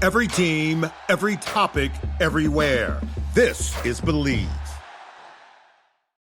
Every team, every topic, everywhere. This is Believe.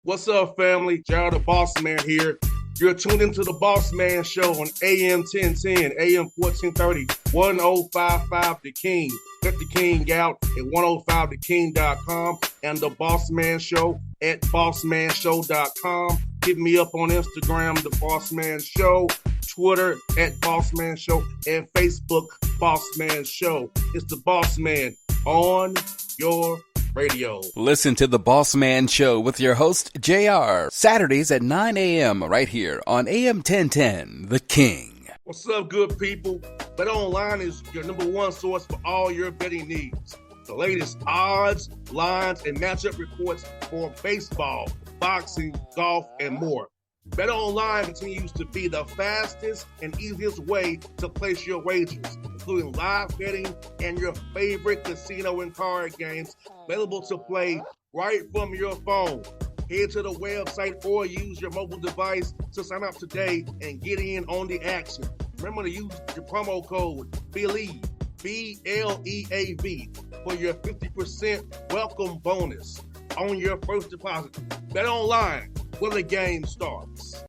What's up, family? Gerald the Bossman here. You're tuned into the Bossman Show on AM 1010, AM 1430, 1055 The King. Let the King out at 105theking.com and the Bossman Show at bossmanshow.com. Hit me up on Instagram, the Bossman Show, Twitter at Bossman Show, and Facebook, Bossman Show. It's the Bossman on your radio. Listen to the Bossman Show with your host, JR, Saturdays at 9 a.m. right here on AM 1010, The King. What's up, good people? Bet Online is your number one source for all your betting needs. The latest odds, lines, and matchup reports for baseball, boxing, golf, and more. Bet Online continues to be the fastest and easiest way to place your wagers, including live betting and your favorite casino and card games available to play right from your phone. Head to the website or use your mobile device to sign up today and get in on the action. Remember to use your promo code BELIEVE, BLEAV, for your 50% welcome bonus on your first deposit. Bet Online, where the game starts.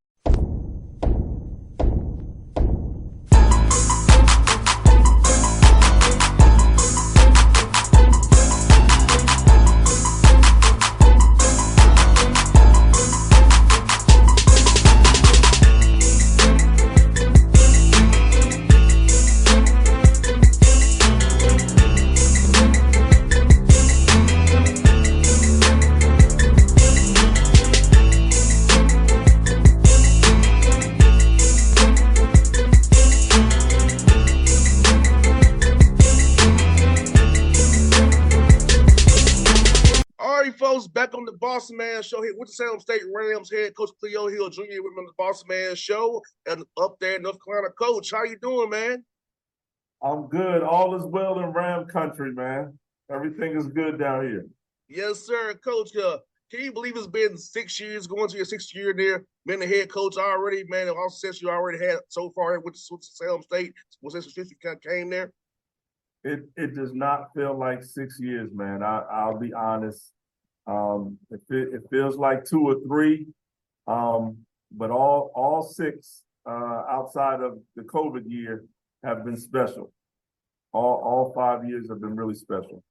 Back on the Bossman Show here with the Salem State Rams head coach Cleo Hill Jr. with me on the Bossman Show and up there in North Carolina. Coach, how you doing, man? I'm good. All is well in Ram country, man. Everything is good down here. Yes, sir. Coach, can you believe it's been 6 years, going to your 6th year there, being the head coach already, man, and all success you already had so far with Salem State, since you came there? It does not feel like 6 years, man. I'll be honest. It feels like 2 or 3, but all 6 outside of the COVID year have been special. All 5 years have been really special.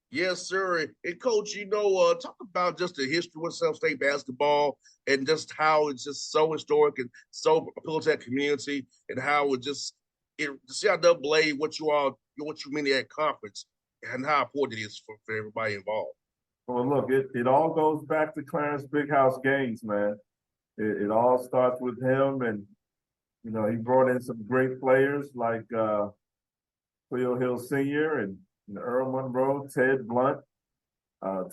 Yes, sir. And Coach, talk about just the history with Salem State basketball and just how it's just so historic and so appealing to that community, and how the CIAA, what you mean at conference, and how important it is for everybody involved. Well, look, it all goes back to Clarence Big House Gaines, man. It all starts with him, and he brought in some great players like Cleo Hill Sr. and Earl Monroe, Ted Blunt,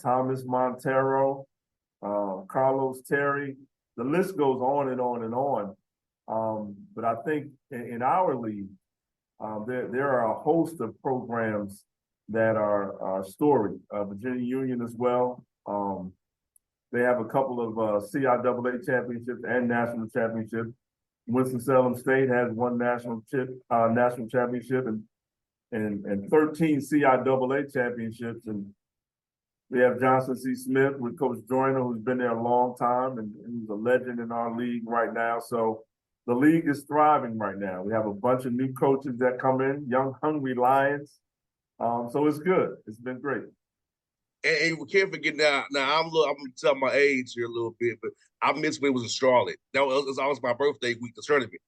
Thomas Montero, Carlos Terry. The list goes on and on and on. But I think in our league, there are a host of programs that are storied. Virginia Union as well. They have a couple of CIAA championships and national championships. Winston-Salem State has one national championship and 13 CIAA championships. And we have Johnson C. Smith with Coach Joyner, who's been there a long time and who's a legend in our league right now. So the league is thriving right now. We have a bunch of new coaches that come in, young, hungry Lions. So it's good. It's been great. And we can't forget now. I'm gonna tell my age here a little bit, but I missed when it was in Charlotte. That was always my birthday week, the tournament.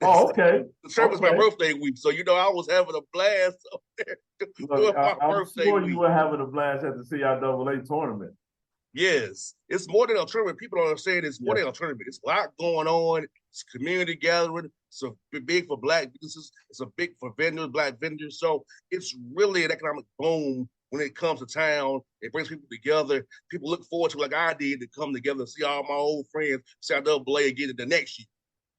Oh, okay. The tournament was my birthday week, so I was having a blast up there. Look, I'm sure you were having a blast at the CIAA tournament. Yes, it's more than a tournament. People don't understand it's more than a tournament. It's a lot going on. It's a community gathering. It's big for Black businesses. It's a big for vendors, Black vendors. So it's really an economic boom when it comes to town. It brings people together. People look forward to, like I did, to come together and see all my old friends, CIAA again the next year.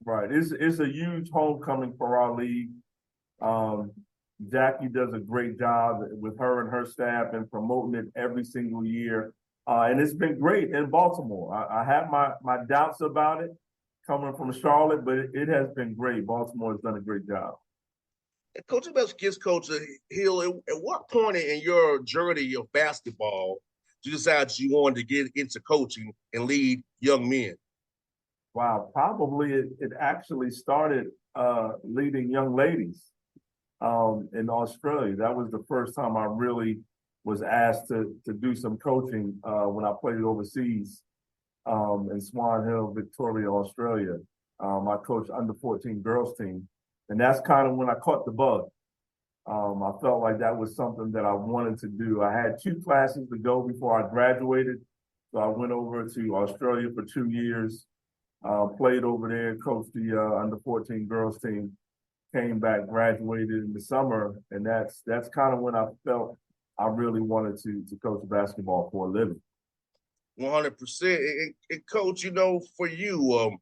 Right. It's a huge homecoming for our league. Jackie does a great job with her and her staff in promoting it every single year. And it's been great in Baltimore. I have my doubts about it coming from Charlotte, but it has been great. Baltimore has done a great job. Coach, best kids coach Hill. At what point in your journey of basketball did you decide you wanted to get into coaching and lead young men? Wow, probably it actually started leading young ladies in Australia. That was the first time I really was asked to do some coaching when I played overseas in Swan Hill, Victoria, Australia. I coached under 14 girls team, and that's kind of when I caught the bug. I felt like that was something that I wanted to do. I had 2 classes to go before I graduated, so I went over to Australia for 2 years, played over there, coached the under 14 girls team, came back, graduated in the summer, and that's kind of when I felt I really wanted to coach basketball for a living. 100%. And coach, for you,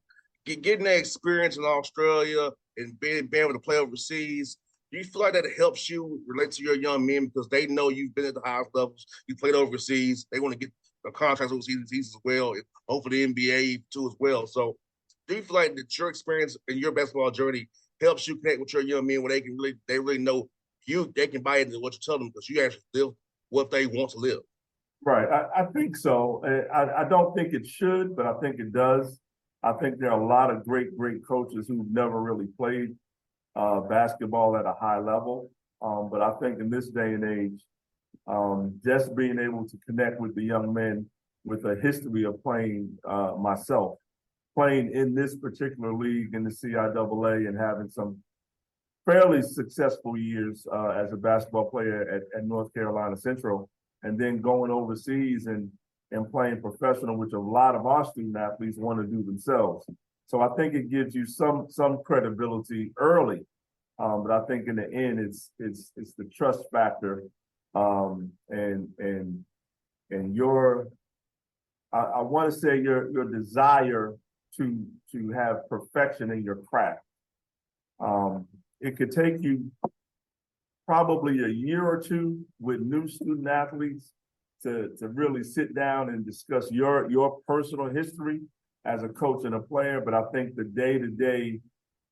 getting that experience in Australia and being able to play overseas, do you feel like that helps you relate to your young men because they know you've been at the highest levels, you played overseas, they want to get the contracts overseas as well, and hopefully the NBA too as well. So do you feel like that your experience in your basketball journey helps you connect with your young men where they really know you, they can buy into what you tell them because you actually live what they want to live? Right, I think so. I don't think it should, but I think it does. I think there are a lot of great coaches who've never really played basketball at a high level. But I think in this day and age, just being able to connect with the young men with a history of playing myself, playing in this particular league in the CIAA and having some fairly successful years as a basketball player at North Carolina Central, and then going overseas and playing professional, which a lot of our student athletes want to do themselves. So I think it gives you some credibility early, but I think in the end it's the trust factor, and your I want to say your desire to have perfection in your craft. It could take you probably a year or two with new student athletes to really sit down and discuss your personal history as a coach and a player. But I think the day-to-day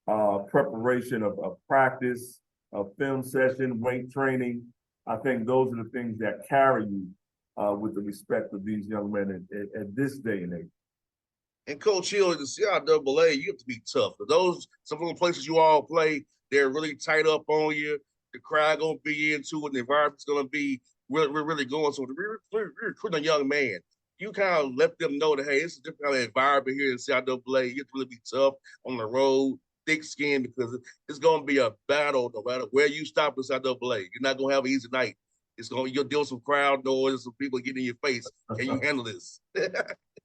preparation of practice, of film session, weight training, I think those are the things that carry you with the respect of these young men at this day and age. And Coach Hill, the CIAA, you have to be tough. Some of the places you all play, they're really tight up on you. The crowd gonna be into it, and the environment's gonna be really going. So we're recruiting a young man. You kind of let them know that hey, it's a different kind of environment here in CIAA. You have to really be tough on the road, thick skin, because it's gonna be a battle no matter where you stop in CIAA. You're not gonna have an easy night. You'll deal with some crowd noise, some people getting in your face. Can you handle this?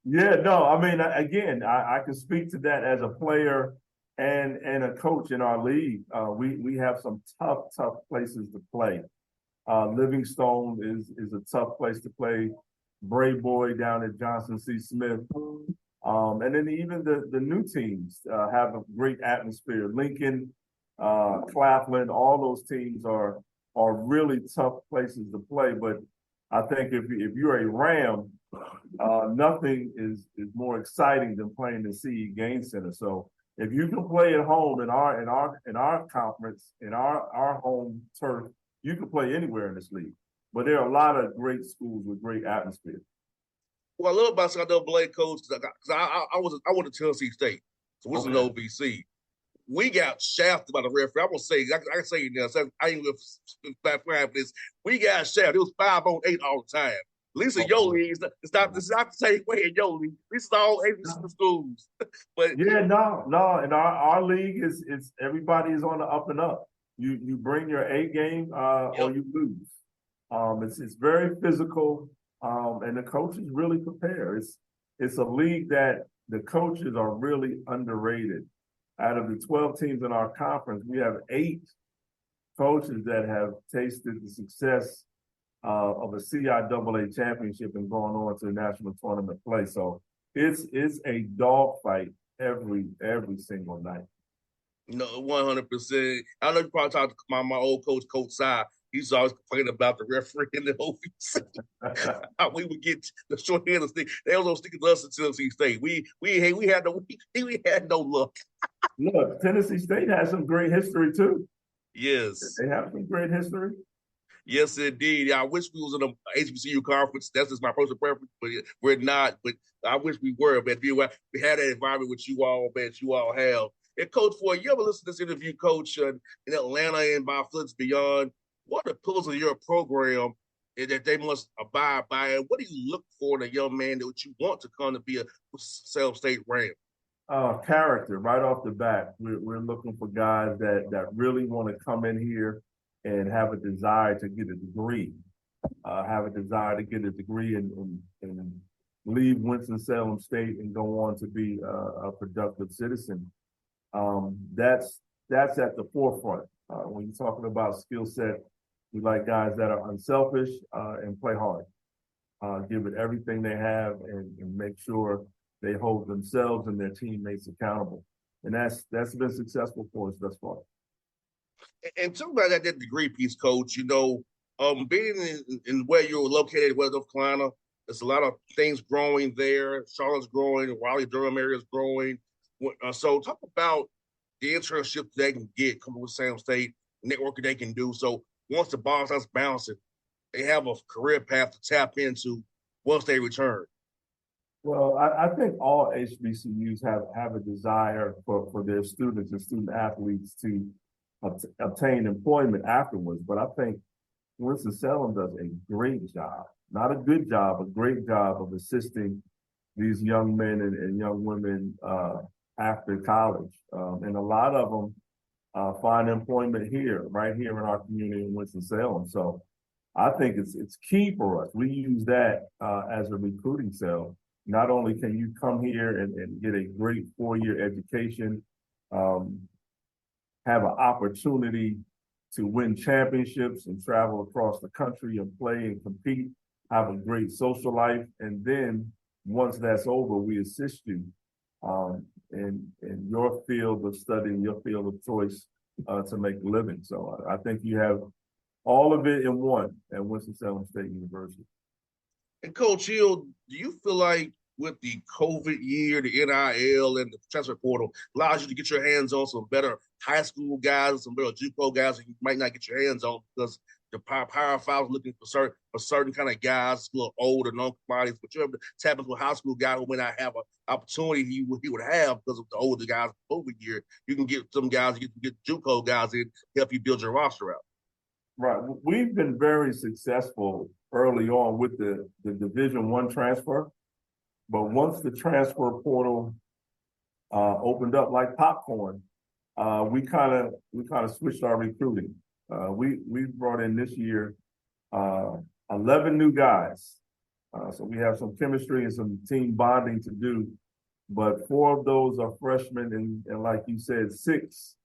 Yeah, no, I mean, again, I can speak to that as a player and a coach in our league. We have some tough places to play. Livingstone is a tough place to play. Bray Boy down at Johnson C. Smith. And then even the new teams have a great atmosphere. Lincoln, Claflin, all those teams are really tough places to play. But I think if you're a Ram, nothing is more exciting than playing the CE Game Center. So if you can play at home in our conference, in our home turf, you can play anywhere in this league. But there are a lot of great schools with great atmosphere. Well, I love about CIAA coach because I went to Tennessee State, so which is an OVC. We got shafted by the referee. I'm gonna say I can say it now. So I ain't gonna back for this. We got shafted. It was 5-on-8 all the time. At least in your league, it's not the same way in your league. At least it's all 8 schools. But yeah, no. In our league is everybody is on the up and up. You bring your A game or you lose. It's very physical, and the coaches really prepare. It's a league that the coaches are really underrated. Out of the 12 teams in our conference, we have 8 coaches that have tasted the success of a CIAA championship and going on to the national tournament play. So it's a dogfight every single night. No, 100%. I know you probably talked to my old coach, Coach Si. He's always complaining about the referee in the OVC. We would get the short end of stick. They was sticking to us in Tennessee State. We had no luck. Look, Tennessee State has some great history too. Yes. They have some great history. Yes, indeed. I wish we was in a HBCU conference. That's just my personal preference, but we're not. But I wish we were, man. We had that environment with you all, man. You all have. And Coach, for you ever listen to this interview, Coach, in Atlanta and by Floods Beyond, what are the pillars of your program that they must abide by? And what do you look for in a young man that you want to come to be a Salem State Ram? Character right off the bat. We're looking for guys that really want to come in here and have a desire to get a degree, and leave Winston-Salem State and go on to be a productive citizen. That's at the forefront. When you're talking about skill set, we like guys that are unselfish and play hard. Give it everything they have and make sure they hold themselves and their teammates accountable. And that's been successful for us thus far. And talk about that degree piece, Coach. Being in where you're located, West North Carolina, there's a lot of things growing there. Charlotte's growing, Raleigh-Durham area is growing. So talk about the internships they can get coming with Sam State, networking they can do. So once the ball starts bouncing, they have a career path to tap into once they return. Well, I think all HBCUs have a desire for their students and student athletes to obtain employment afterwards. But I think Winston-Salem does a great job, not a good job, a great job of assisting these young men and young women after college. And a lot of them find employment right here in our community in Winston-Salem. So I think it's key for us. We use that as a recruiting cell. Not only can you come here and get a great 4-year education, have an opportunity to win championships and travel across the country and play and compete, have a great social life. And then once that's over, we assist you in your field of study, your field of choice to make a living. So I think you have all of it in one at Winston-Salem State University. And Coach Hill, do you feel like with the COVID year, the NIL and the transfer portal allows you to get your hands on some better high school guys and some better JUCO guys that you might not get your hands on because the Power Five is looking for certain kind of guys, a little older, non-commodities, but you're able to tap into a high school guy who may not have an opportunity he would have because of the older guys over year. You can get some guys, you can get JUCO guys in, help you build your roster out. Right. We've been very successful early on with the Division I transfer. But once the transfer portal opened up like popcorn, we kind of switched our recruiting. We brought in this year 11 new guys. So we have some chemistry and some team bonding to do. But 4 of those are freshmen, and like you said, 6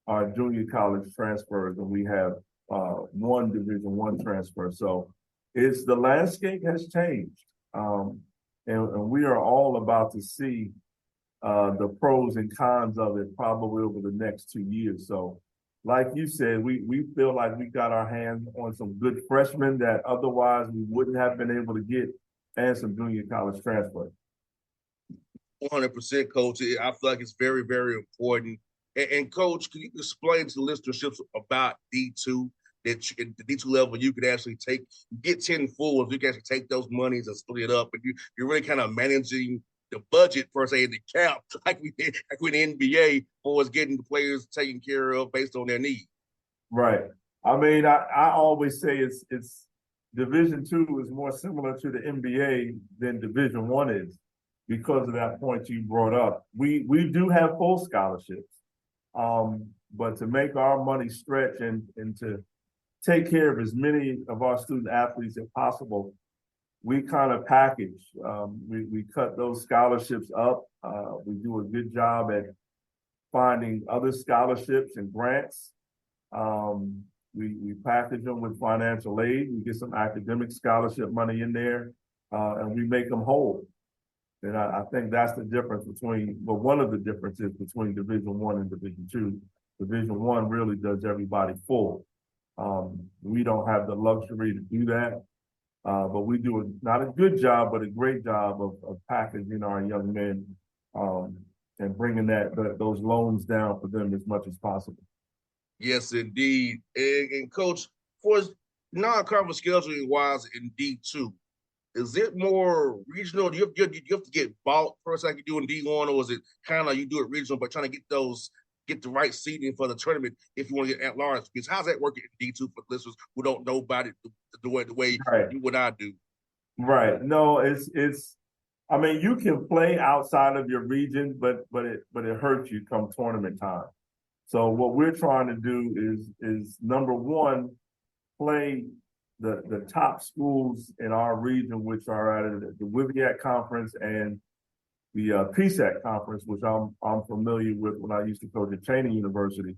are junior college transfers, and we have 1 Division I transfer. So the landscape has changed. And we are all about to see the pros and cons of it probably over the next 2 years. So like you said, we feel like we got our hands on some good freshmen that otherwise we wouldn't have been able to get, and some junior college transfer. 100%, Coach. I feel like it's very, very important. And Coach, can you explain to the listenerships about D2? That at the D2 level, you could actually get 10 fulls. You can actually take those monies and split it up. And you're really kind of managing the budget, per se, in the cap, like we did in the NBA, for us getting the players taken care of based on their needs. Right. I mean, I always say it's Division II is more similar to the NBA than Division I is because of that point you brought up. We do have full scholarships, but to make our money stretch and to take care of as many of our student athletes as possible, we kind of package. We cut those scholarships up. We do a good job at finding other scholarships and grants. We package them with financial aid. We get some academic scholarship money in there, and we make them whole. And I think that's the difference one of the differences between Division I and Division II. Division I really does everybody full. We don't have the luxury to do that, but we do not a good job, but a great job of packaging our young men and bringing those loans down for them as much as possible. Yes, indeed. And Coach, for non-conference scheduling wise in D2, is it more regional? Do you have to get bought first like you do in D1, or is it kind of like you do it regional, but trying to get the right seating for the tournament if you want to get at large? Because how's that working in D2 for listeners who don't know about it the way Right. you and I do? Right. No, it's I mean, you can play outside of your region, but it hurts you come tournament time. So what we're trying to do is number one, play the top schools in our region, which are at the WIVIAC conference and the PSAC conference, which I'm familiar with when I used to coach at Cheney University.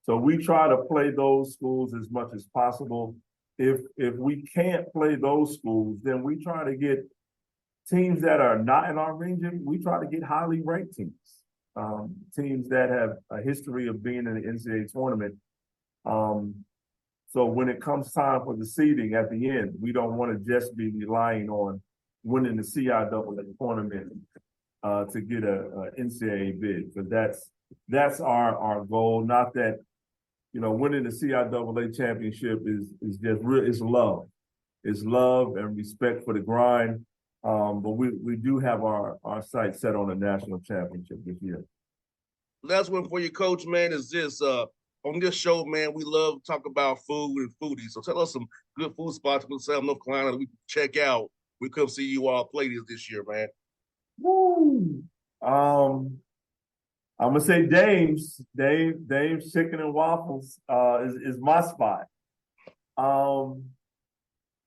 So we try to play those schools as much as possible. If we can't play those schools, then we try to get teams that are not in our region. We try to get highly ranked teams, teams that have a history of being in the NCAA tournament. So when it comes time for the seeding at the end, we don't want to just be relying on winning the CIAA tournament to get a NCAA bid, because that's our goal. Not that, winning the CIAA championship is just real. It's love and respect for the grind. But we do have our sights set on a national championship this year. Last one for you, Coach, man, is this. On this show, man, we love to talk about food and foodies. So tell us some good food spots in South North Carolina that we can check out. We come see you all play this year, man. Woo! I'm gonna say Dave's Chicken and Waffles is my spot.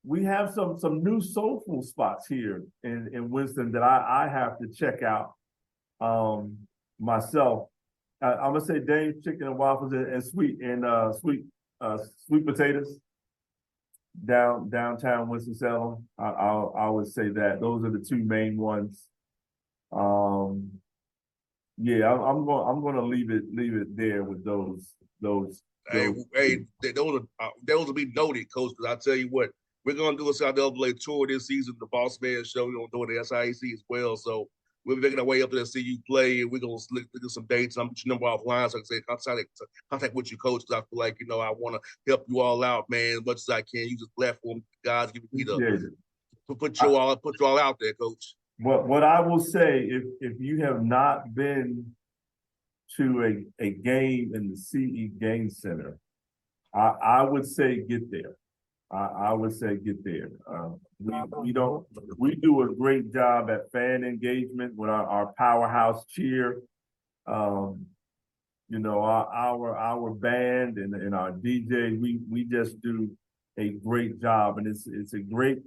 We have some new soul food spots here in Winston that I have to check out myself. I'm gonna say Dave's Chicken and Waffles and sweet potatoes downtown Winston-Salem. I would say that those are the two main ones. Yeah, I'm gonna leave it there with those. Hey, those will be noted, Coach. Because I tell you what, we're gonna do a CIAA tour this season, the Bossman show. We're gonna do the SIAC as well. So we'll be making our way up there to see you play, and we're gonna look at some dates. I'm putting your number offline so I can say contact with you, Coach. Because I feel like I want to help you all out, man, as much as I can. Use this platform, guys, give me to put you all out there, Coach. What I will say, if you have not been to a game in the CE Game Center, I would say get there. I would say get there. We do a great job at fan engagement with our powerhouse cheer. Our band and our DJ, we just do a great job, and it's a great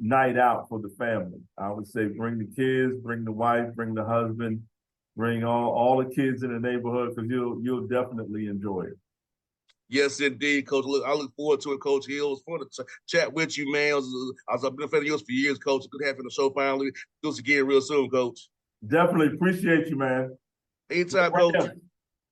night out for the family. I would say bring the kids, bring the wife, bring the husband, bring all the kids in the neighborhood, because you'll definitely enjoy it. Yes, indeed, Coach. I look forward to it, Coach Hill. It was fun to chat with you, man. I've been a fan of yours for years, Coach. Good having the show finally. Do this again real soon, Coach. Definitely appreciate you, man. Anytime, Coach.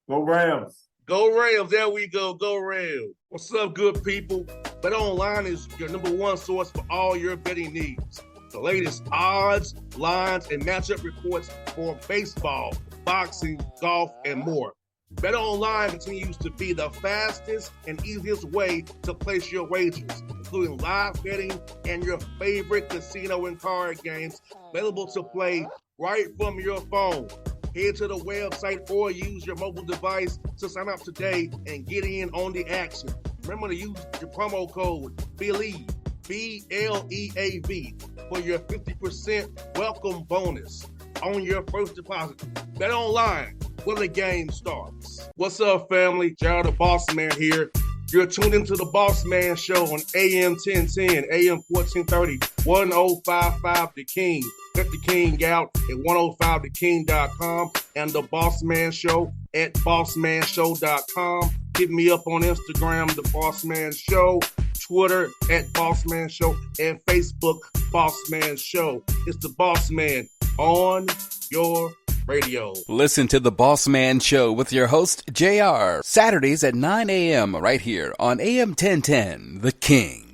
Go Rams. Go Rams. There we go. Go Rams. What's up, good people? Bet Online is your number one source for all your betting needs. The latest odds, lines, and matchup reports for baseball, boxing, golf, and more. Bet Online continues to be the fastest and easiest way to place your wagers, including live betting and your favorite casino and card games available to play right from your phone. Head to the website or use your mobile device to sign up today and get in on the action. Remember to use your promo code BELIEVE, BLEAV, for your 50% welcome bonus on your first deposit. Bet Online, where the game starts. What's up, family? Gerald the Bossman here. You're tuned into the Bossman Show on AM 1010, AM 1430, 1055 The King. Check The King out at 105theking.com and the Bossman Show at bossmanshow.com. Hit me up on Instagram, The Bossman Show, Twitter at Bossman Show, and Facebook, Bossman Show. It's the Bossman on your radio. Listen to The Bossman Show with your host, JR, Saturdays at 9 a.m. right here on AM 1010, The King.